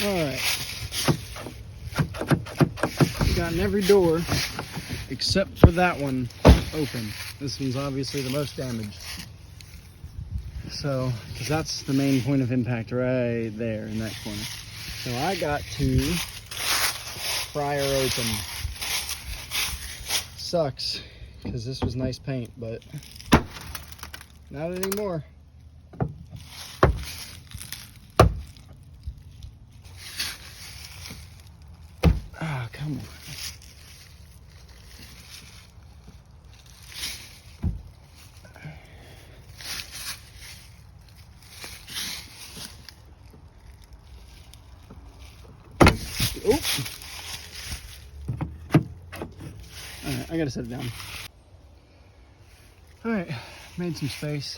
Alright. We've gotten every door except for that one open. This one's obviously the most damaged. So, because that's the main point of impact right there in that corner. So I got to pry her open. Sucks, because this was nice paint, but not anymore. Ah, come on. Oh. Alright, I gotta set it down. Alright, made some space.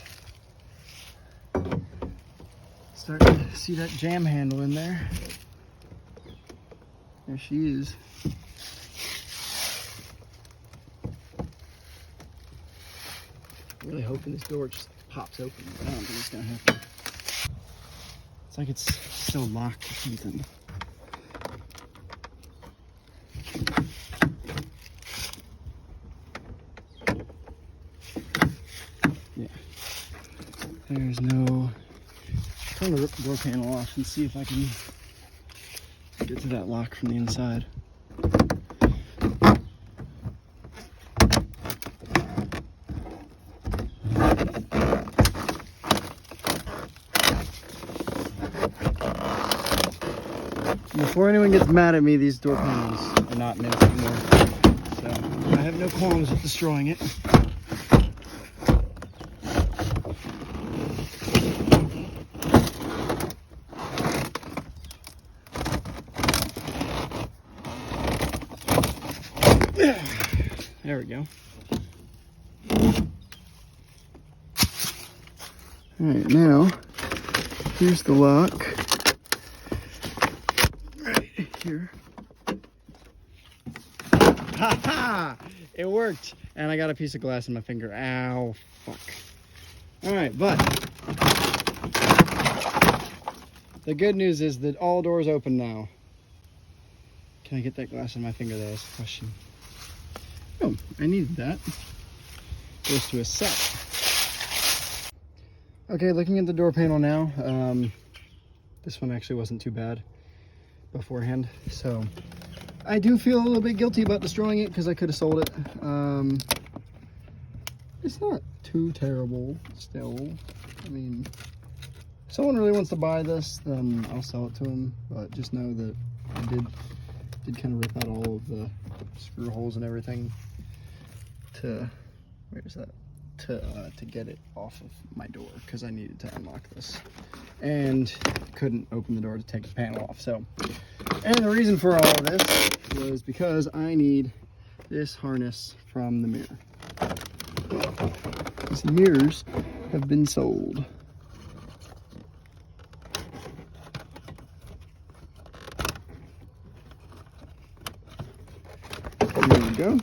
Starting to see that jam handle in there. There she is. Really hoping this door just pops open. I don't think it's gonna happen. It's like it's still locked or something. Yeah. There's no. I'm gonna rip the door panel off and see if I can get to that lock from the inside. Before anyone gets mad at me, these door panels are not meant anymore. So I have no qualms with destroying it. There we go. All right, now here's the lock. Right here. Ha ha! It worked, and I got a piece of glass in my finger. Ow! Fuck. All right, but the good news is that all doors open now. Can I get that glass in my finger? That was the question. Oh, I needed that. Goes to a set. Okay, looking at the door panel now, this one actually wasn't too bad beforehand, so I do feel a little bit guilty about destroying it because I could have sold it. It's not too terrible still. I mean, if someone really wants to buy this, then I'll sell it to them, but just know that I did kind of rip out all of the screw holes and everything to, where's that? To get it off of my door because I needed to unlock this and couldn't open the door to take the panel off. So, and the reason for all of this was because I need this harness from the mirror. These mirrors have been sold. There we go.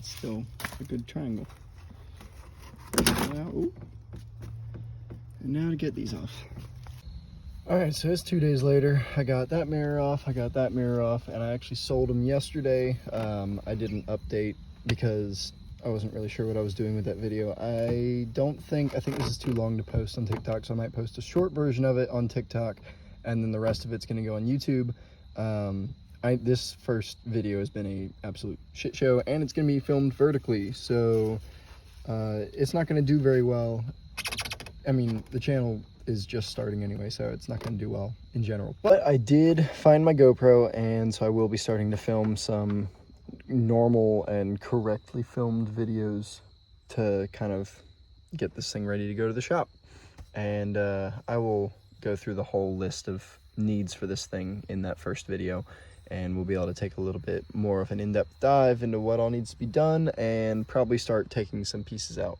Still a good triangle. And now to get these off. All right, so it's 2 days later. I got that mirror off, I got that mirror off, and I actually sold them yesterday. I didn't update because I wasn't really sure what I was doing with that video. I think this is too long to post on TikTok, so I might post a short version of it on TikTok, and then the rest of it's gonna go on YouTube. This first video has been an absolute shit show, and it's going to be filmed vertically, so it's not going to do very well. I mean, the channel is just starting anyway, so it's not going to do well in general. But I did find my GoPro, and so I will be starting to film some normal and correctly filmed videos to kind of get this thing ready to go to the shop. And I will go through the whole list of needs for this thing in that first video, and we'll be able to take a little bit more of an in-depth dive into what all needs to be done and probably start taking some pieces out